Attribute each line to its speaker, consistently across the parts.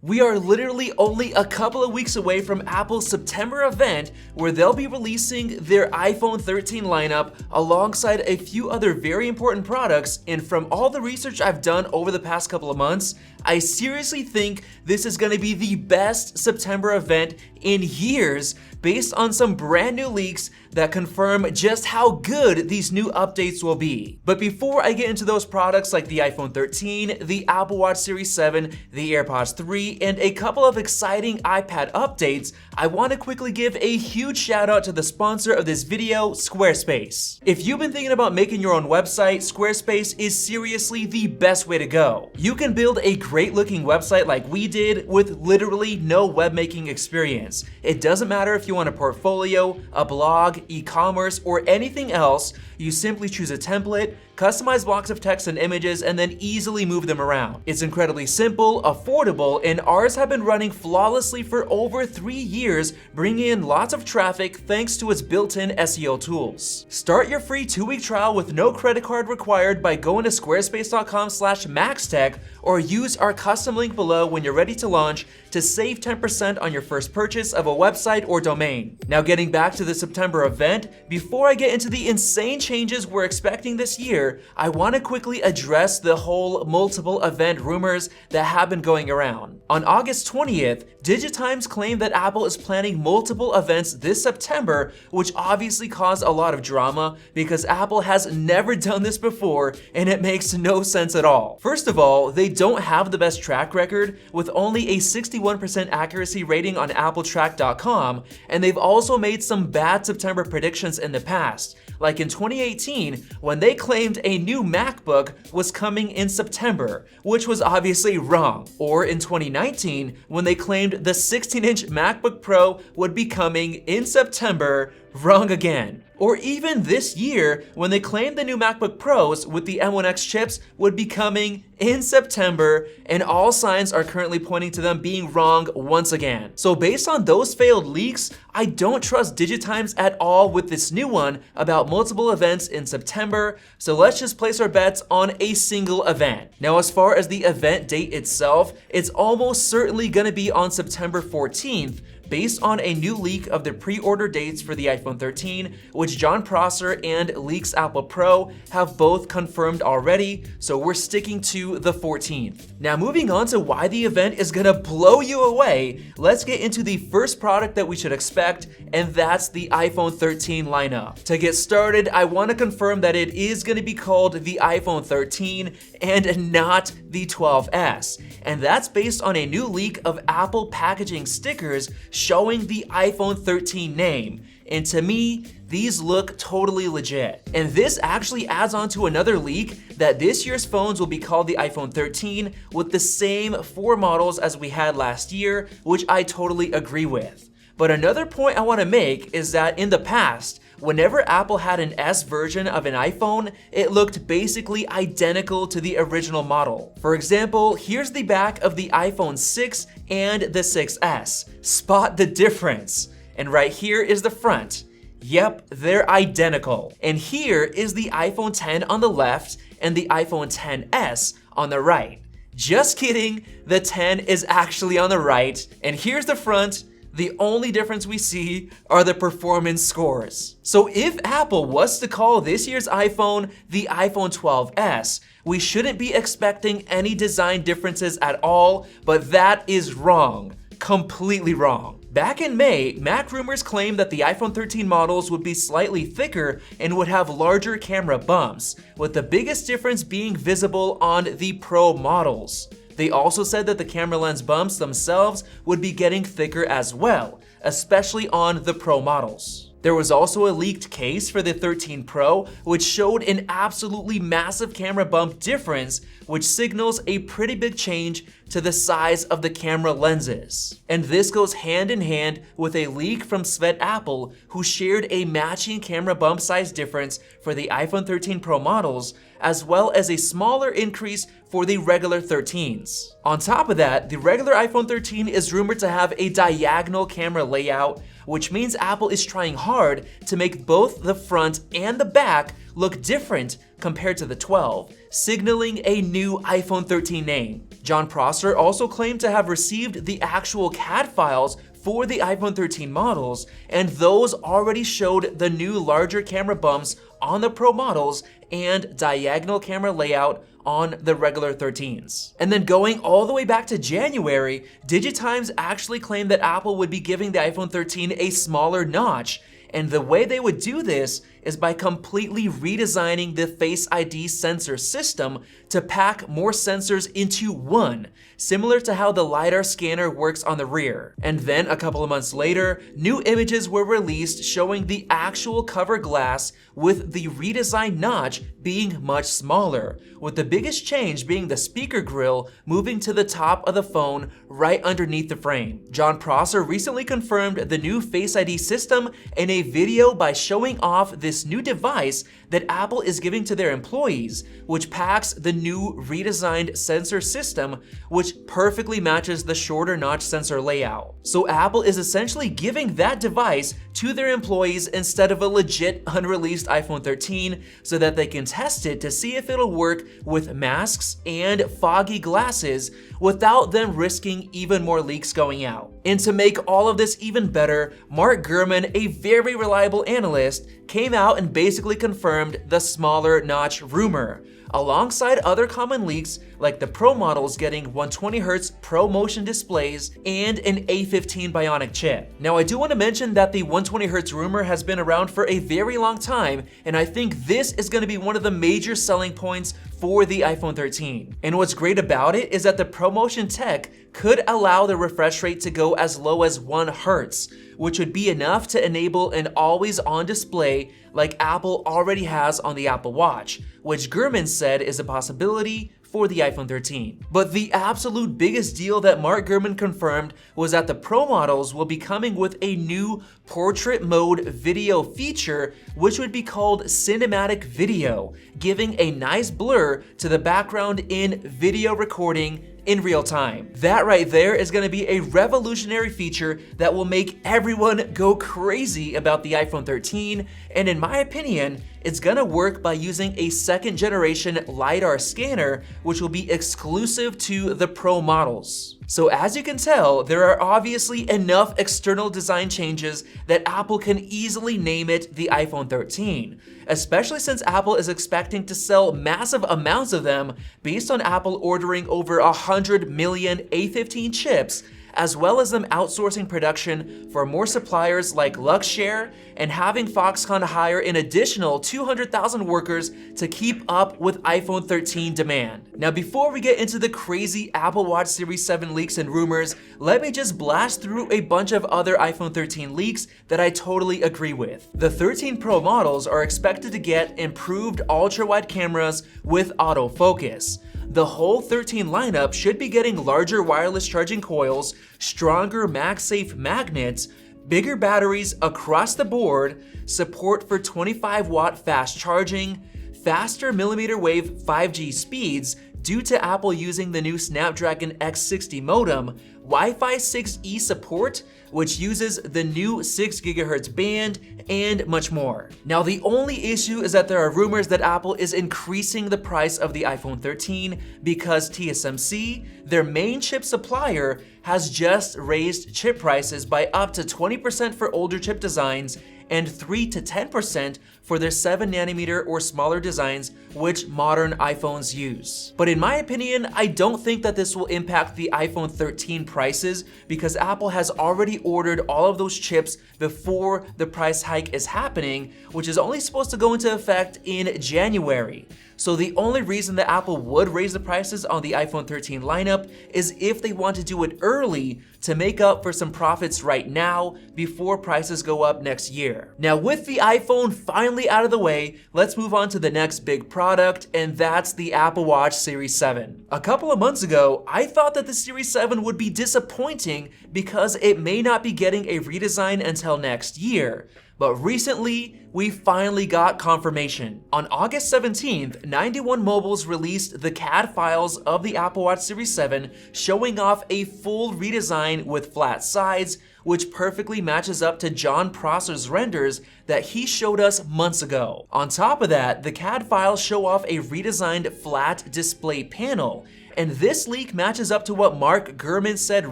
Speaker 1: We are literally only a couple of weeks away from Apple's September event where they'll be releasing their iPhone 13 lineup alongside a few other very important products, and from all the research I've done over the past couple of months, I seriously think this is going to be the best September event in years based on some brand new leaks that confirm just how good these new updates will be. But before I get into those products like the iPhone 13, the Apple Watch Series 7, the AirPods 3, and a couple of exciting iPad updates, I want to quickly give a huge shout out to the sponsor of this video, Squarespace. If you've been thinking about making your own website, Squarespace is seriously the best way to go. You can build a great looking website like we did with literally no web making experience. It doesn't matter if you want a portfolio, a blog, e-commerce, or anything else. You simply choose a template, customize blocks of text and images, and then easily move them around. It's incredibly simple, affordable, and ours have been running flawlessly for over 3 years, bringing in lots of traffic thanks to its built-in SEO tools. Start your free 2-week trial with no credit card required by going to squarespace.com/maxtech or use our custom link below when you're ready to launch to save 10% on your first purchase of a website or domain. Now getting back to the September event, before I get into the insane changes we're expecting this year, I want to quickly address the whole multiple event rumors that have been going around. On August 20th, Digitimes claimed that Apple is planning multiple events this September, which obviously caused a lot of drama because Apple has never done this before and it makes no sense at all. First of all, they don't have the best track record with only a 61% accuracy rating on appletrack.com, and they've also made some bad September predictions in the past, like in 2018 when they claimed a new MacBook was coming in September, which was obviously wrong, or in 2019 when they claimed the 16-inch MacBook Pro would be coming in September, wrong again. Or even this year when they claimed the new MacBook Pros with the M1X chips would be coming in September, and all signs are currently pointing to them being wrong once again. So based on those failed leaks, I don't trust Digitimes at all with this new one about multiple events in September, so let's just place our bets on a single event. Now as far as the event date itself, it's almost certainly gonna be on September 14th, based on a new leak of the pre-order dates for the iPhone 13, which Jon Prosser and Leaks Apple Pro have both confirmed already, so we're sticking to the 14th. Now moving on to why the event is gonna blow you away, let's get into the first product that we should expect, and that's the iPhone 13 lineup. To get started, I wanna confirm that it is gonna be called the iPhone 13 and not the 12S, and that's based on a new leak of Apple packaging stickers showing the iPhone 13 name. And to me, these look totally legit. And this actually adds on to another leak that this year's phones will be called the iPhone 13 with the same 4 models as we had last year, which I totally agree with. But another point I want to make is that in the past, whenever Apple had an S version of an iPhone, it looked basically identical to the original model. For example, here's the back of the iPhone 6 and the 6S. Spot the difference. And right here is the front. Yep, they're identical. And here is the iPhone 10 on the left and the iPhone XS on the right. Just kidding, the 10 is actually on the right, and here's the front. The only difference we see are the performance scores. So if Apple was to call this year's iPhone the iPhone 12S, we shouldn't be expecting any design differences at all, but that is wrong. Completely wrong. Back in May, Mac rumors claimed that the iPhone 13 models would be slightly thicker and would have larger camera bumps, with the biggest difference being visible on the Pro models. They also said that the camera lens bumps themselves would be getting thicker as well, especially on the Pro models. There was also a leaked case for the 13 Pro, which showed an absolutely massive camera bump difference, which signals a pretty big change to the size of the camera lenses. And this goes hand in hand with a leak from Svet Apple, who shared a matching camera bump size difference for the iPhone 13 Pro models, as well as a smaller increase for the regular 13s. On top of that, the regular iPhone 13 is rumored to have a diagonal camera layout, which means Apple is trying hard to make both the front and the back look different compared to the 12, signaling a new iPhone 13 name. Jon Prosser also claimed to have received the actual CAD files for the iPhone 13 models, and those already showed the new larger camera bumps on the Pro models and diagonal camera layout on the regular 13s. And then going all the way back to January, DigiTimes actually claimed that Apple would be giving the iPhone 13 a smaller notch, and the way they would do this is by completely redesigning the Face ID sensor system to pack more sensors into one, similar to how the LiDAR scanner works on the rear. And then a couple of months later, new images were released showing the actual cover glass with the redesigned notch being much smaller, with the biggest change being the speaker grill moving to the top of the phone right underneath the frame. Jon Prosser recently confirmed the new Face ID system in a video by showing off this new device that Apple is giving to their employees, which packs the new redesigned sensor system, which perfectly matches the shorter notch sensor layout. So Apple is essentially giving that device to their employees instead of a legit unreleased iPhone 13 so that they can test it to see if it'll work with masks and foggy glasses without them risking even more leaks going out. And to make all of this even better, Mark Gurman, a very reliable analyst, came out and basically confirmed the smaller notch rumor, alongside other common leaks like the Pro models getting 120Hz Pro Motion displays and an A15 Bionic chip. Now, I do want to mention that the 120Hz rumor has been around for a very long time, and I think this is going to be one of the major selling points for the iPhone 13. And what's great about it is that the Pro Motion tech could allow the refresh rate to go as low as 1 Hz, which would be enough to enable an always-on display like Apple already has on the Apple Watch, which Gurman said is a possibility for the iPhone 13. But the absolute biggest deal that Mark Gurman confirmed was that the Pro models will be coming with a new portrait mode video feature, which would be called cinematic video, giving a nice blur to the background in video recording in real time. That right there is going to be a revolutionary feature that will make everyone go crazy about the iPhone 13, and in my opinion, it's gonna work by using a second generation LiDAR scanner, which will be exclusive to the Pro models. So as you can tell, there are obviously enough external design changes that Apple can easily name it the iPhone 13, especially since Apple is expecting to sell massive amounts of them based on Apple ordering over 100 million A15 chips, as well as them outsourcing production for more suppliers like Luxshare and having Foxconn hire an additional 200,000 workers to keep up with iPhone 13 demand. Now, before we get into the crazy Apple Watch Series 7 leaks and rumors, let me just blast through a bunch of other iPhone 13 leaks that I totally agree with. The 13 Pro models are expected to get improved ultra-wide cameras with autofocus. The whole 13 lineup should be getting larger wireless charging coils, stronger MagSafe magnets, bigger batteries across the board, support for 25-watt fast charging, faster millimeter wave 5G speeds due to Apple using the new Snapdragon X60 modem, Wi-Fi 6E support, which uses the new 6 GHz band, and much more. Now, the only issue is that there are rumors that Apple is increasing the price of the iPhone 13 because TSMC, their main chip supplier, has just raised chip prices by up to 20% for older chip designs and 3 to 10% for their 7nm or smaller designs, which modern iPhones use. But in my opinion, I don't think that this will impact the iPhone 13 prices because Apple has already ordered all of those chips before the price hike is happening, which is only supposed to go into effect in January. So the only reason that Apple would raise the prices on the iPhone 13 lineup is if they want to do it early to make up for some profits right now before prices go up next year. Now, with the iPhone finally out of the way, let's move on to the next big product, and that's the Apple Watch Series 7. A couple of months ago, I thought that the Series 7 would be disappointing because it may not be getting a redesign until next year. But recently, we finally got confirmation. On August 17th, 91 Mobiles released the CAD files of the Apple Watch Series 7, showing off a full redesign with flat sides, which perfectly matches up to Jon Prosser's renders that he showed us months ago. On top of that, the CAD files show off a redesigned flat display panel, and this leak matches up to what Mark Gurman said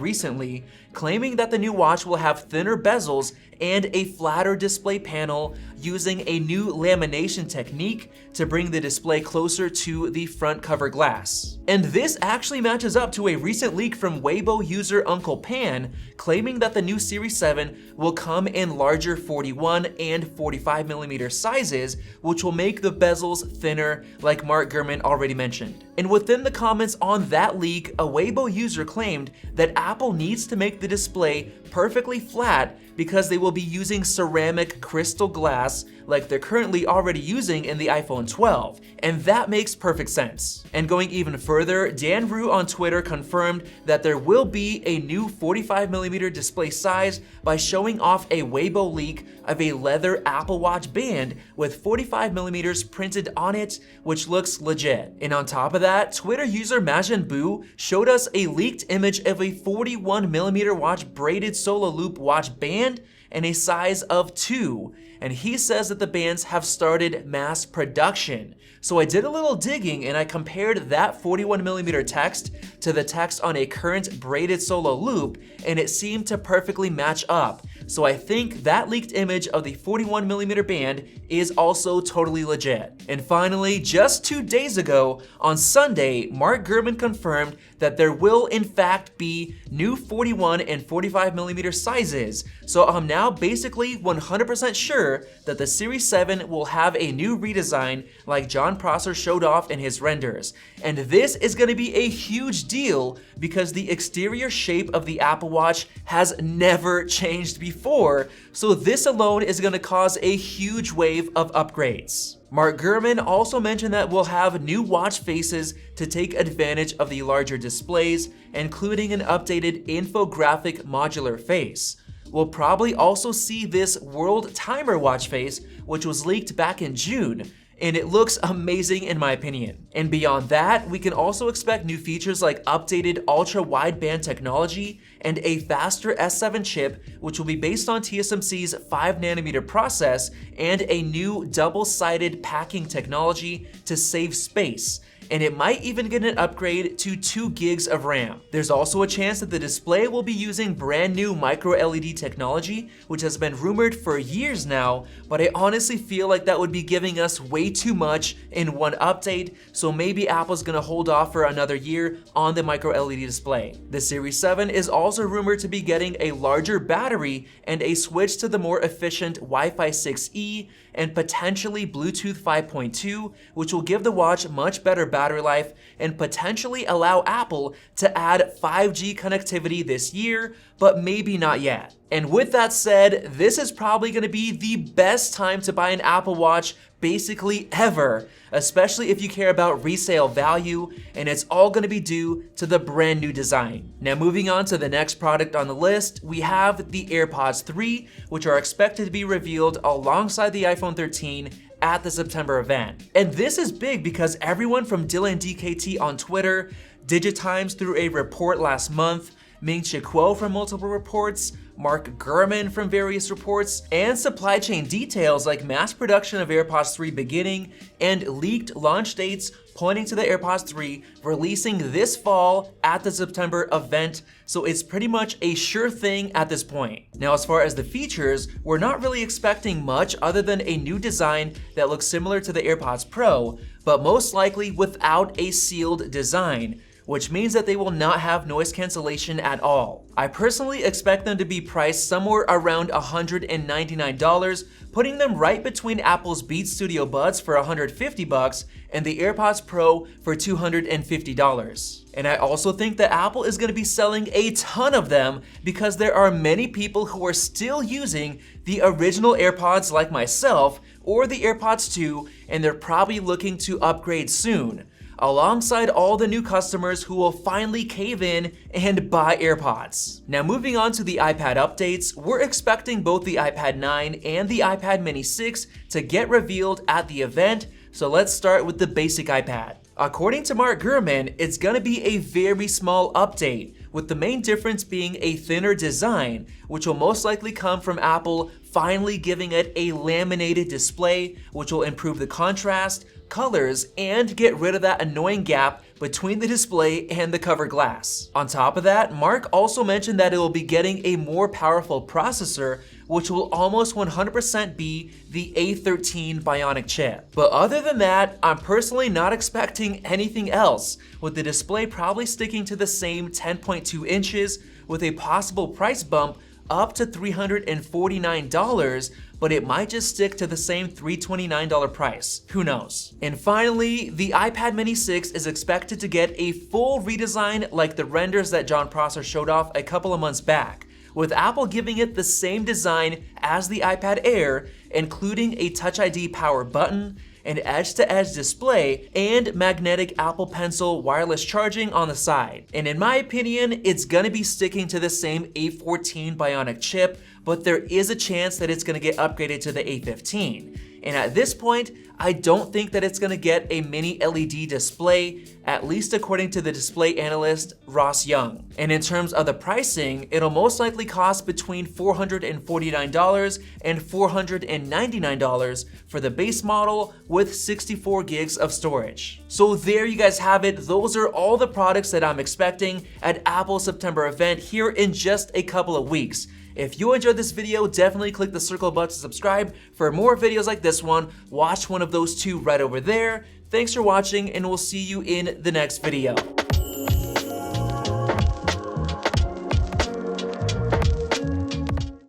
Speaker 1: recently, claiming that the new watch will have thinner bezels and a flatter display panel using a new lamination technique to bring the display closer to the front cover glass. And this actually matches up to a recent leak from Weibo user Uncle Pan, claiming that the new Series 7 will come in larger 41 and 45mm sizes, which will make the bezels thinner, like Mark Gurman already mentioned. And within the comments on that leak, a Weibo user claimed that Apple needs to make the display perfectly flat because they will be using ceramic crystal glass like they're currently already using in the iPhone 12, and that makes perfect sense. And going even further, Dan Rue on Twitter confirmed that there will be a new 45mm display size by showing off a Weibo leak of a leather Apple Watch band with 45mm printed on it, which looks legit. And on top of that, Twitter user Majin Buu showed us a leaked image of a 41mm watch braided solo loop watch band and a size of 2, and he says that the bands have started mass production. So I did a little digging and I compared that 41mm text to the text on a current braided solo loop, and it seemed to perfectly match up. So I think that leaked image of the 41mm band is also totally legit. And finally, just 2 days ago, on Sunday, Mark Gurman confirmed that there will in fact be new 41 and 45mm sizes. So I'm now basically 100% sure that the Series 7 will have a new redesign like Jon Prosser showed off in his renders. And this is going to be a huge deal because the exterior shape of the Apple Watch has never changed before, so this alone is going to cause a huge wave of upgrades. Mark Gurman also mentioned that we'll have new watch faces to take advantage of the larger displays, including an updated infographic modular face. We'll probably also see this world timer watch face, which was leaked back in June, and it looks amazing in my opinion. And beyond that, we can also expect new features like updated ultra-wideband technology and a faster S7 chip, which will be based on TSMC's 5nm process, and a new double-sided packing technology to save space. And it might even get an upgrade to 2 gigs of RAM. There's also a chance that the display will be using brand new micro LED technology, which has been rumored for years now, but I honestly feel like that would be giving us way too much in one update, so maybe Apple's gonna hold off for another year on the micro LED display. The Series 7 is also rumored to be getting a larger battery and a switch to the more efficient Wi-Fi 6E and potentially Bluetooth 5.2, which will give the watch much better battery life and potentially allow Apple to add 5G connectivity this year, but maybe not yet. And with that said, this is probably going to be the best time to buy an Apple Watch basically ever, especially if you care about resale value, and it's all going to be due to the brand new design. Now moving on to the next product on the list, we have the AirPods 3, which are expected to be revealed alongside the iPhone 13 at the September event. And this is big because everyone from Dylan DKT on Twitter, Digitimes through a report last month, Ming-Chi Kuo from multiple reports, Mark Gurman from various reports, and supply chain details like mass production of AirPods 3 beginning and leaked launch dates pointing to the AirPods 3 releasing this fall at the September event, so it's pretty much a sure thing at this point. Now as far as the features, we're not really expecting much other than a new design that looks similar to the AirPods Pro, but most likely without a sealed design, which means that they will not have noise cancellation at all. I personally expect them to be priced somewhere around $199, putting them right between Apple's Beats Studio Buds for $150 and the AirPods Pro for $250. And I also think that Apple is going to be selling a ton of them because there are many people who are still using the original AirPods like myself or the AirPods 2, and they're probably looking to upgrade soon. alongside all the new customers who will finally cave in and buy AirPods. Now moving on to the iPad updates, we're expecting both the iPad 9 and the iPad mini 6 to get revealed at the event, so let's start with the basic iPad. According to Mark Gurman, it's gonna be a very small update, with the main difference being a thinner design, which will most likely come from Apple finally giving it a laminated display, which will improve the contrast, colors, and get rid of that annoying gap between the display and the cover glass. On top of that, Mark also mentioned that it will be getting a more powerful processor, which will almost 100% be the A13 Bionic chip. But other than that, I'm personally not expecting anything else, with the display probably sticking to the same 10.2 inches with a possible price bump up to $349, but it might just stick to the same $329 price. Who knows? And finally, the iPad mini 6 is expected to get a full redesign like the renders that Jon Prosser showed off a couple of months back, with Apple giving it the same design as the iPad Air, including a Touch ID power button, an edge-to-edge display, and magnetic Apple Pencil wireless charging on the side. And in my opinion, it's gonna be sticking to the same A14 Bionic chip, but there is a chance that it's gonna get upgraded to the A15. And at this point, I don't think that it's gonna get a mini LED display, at least according to the display analyst Ross Young. And in terms of the pricing, it'll most likely cost between $449 and $499 for the base model with 64 gigs of storage. So there you guys have it. Those are all the products that I'm expecting at Apple's September event here in just a couple of weeks. If you enjoyed this video, definitely click the circle button to subscribe for more videos like this one. Watch one of those two right over there. Thanks for watching, and we'll see you in the next video.